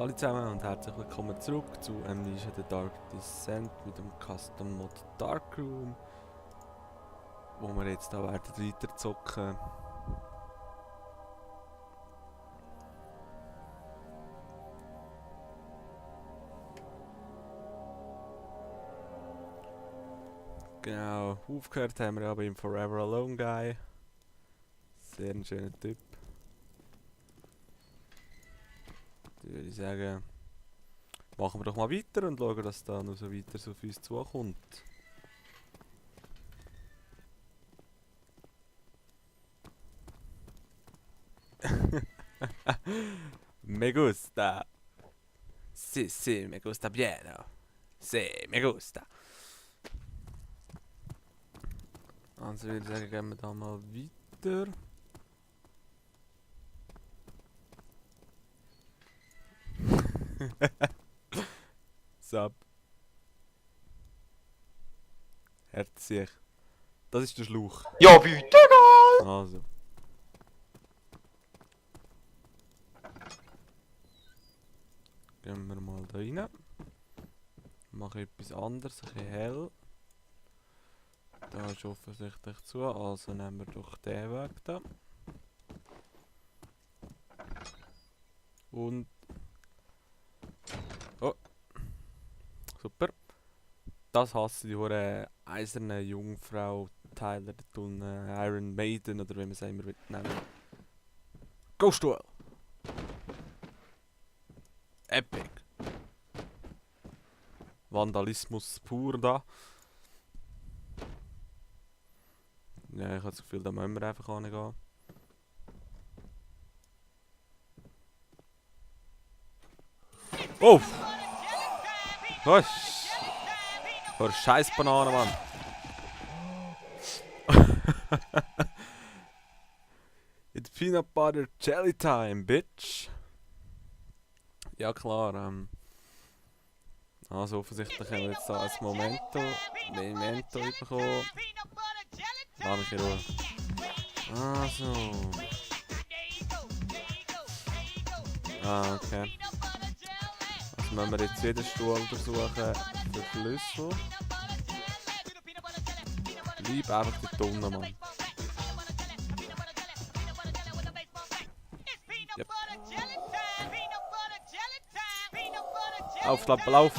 Hallo zusammen und herzlich willkommen zurück zu Amnesia The Dark Descent mit dem Custom Mod Darkroom, wo wir jetzt da werden weiter zocken. Genau, aufgehört haben wir aber im Forever Alone Guy. Sehr ein schöner Typ. Da würde ich sagen, machen wir doch mal weiter und schauen, dass da noch so weiter auf uns zukommt. Me gusta. Sí, me gusta bien. Sí, me gusta. Also würde ich sagen, gehen wir da mal weiter. Sub. Herzlich. Das ist der Schlauch. Ja, weiter! Also. Gehen wir mal da rein. Machen etwas anderes, ein bisschen hell. Da ist offensichtlich zu, also nehmen wir doch den Weg da. Und... Oh! Super! Das hasse die hure eiserne Jungfrau, Tyler, Iron Maiden oder wie man es immer nennen. Ghost Duel! Epic! Vandalismus pur da. Ja, ich habe das Gefühl, da müssen wir einfach hingehen. Oh! Was? Für scheiß Banane, Mann! It's peanut butter jelly time, bitch! Ja klar, also offensichtlich haben wir jetzt da ein Memento bekommen. Lass mich in Ruhe. Also. Ah, okay. Also müssen wir jetzt jeden Stuhl untersuchen für Schlüssel. Bleib einfach die Tonne, Mann. Yep. Auf, lauf!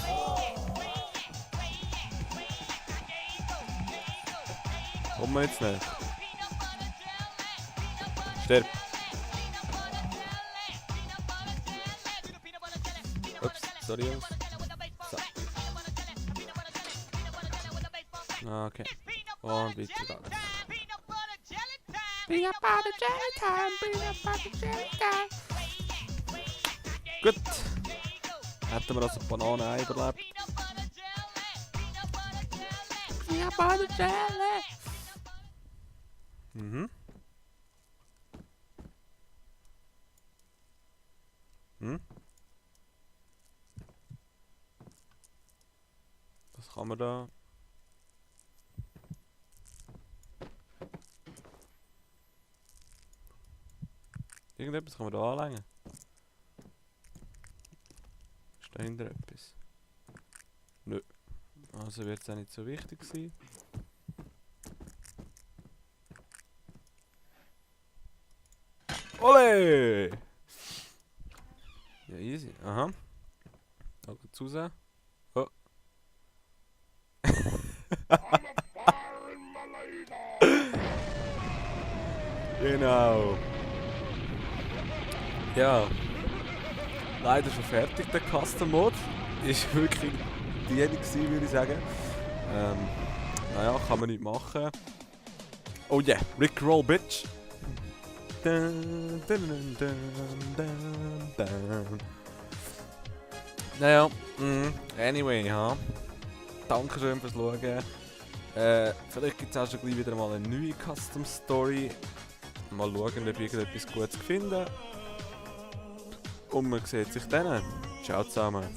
Kommen wir jetzt nicht. Stirb! Ups, sorry Jungs. So. Okay. Und weiter geht's. Peanut butter jelly time, peanut butter jelly time. Gut. Hätten wir also Banane überlebt. Peanut butter jelly. Mhm. Was kann man da? Irgendetwas kann man da anlängen. Ist dahinter etwas? Nö. Also wird es auch nicht so wichtig sein. Ole! Ja, easy. Aha. Da geht's raus. Oh. Genau. Ja. Leider schon fertig, der Custom Mode. Ist wirklich diejenige gewesen, würde ich sagen. Naja, kann man nicht machen. Oh yeah, Rickroll, bitch! Dun, dun, dun, dun, dun. Naja, anyway, ja. Dankeschön fürs Schauen. Vielleicht gibt es auch schon gleich wieder mal eine neue Custom Story. Mal schauen, ob ich irgendetwas Gutes finde. Und man sieht sich dann. Ciao zusammen.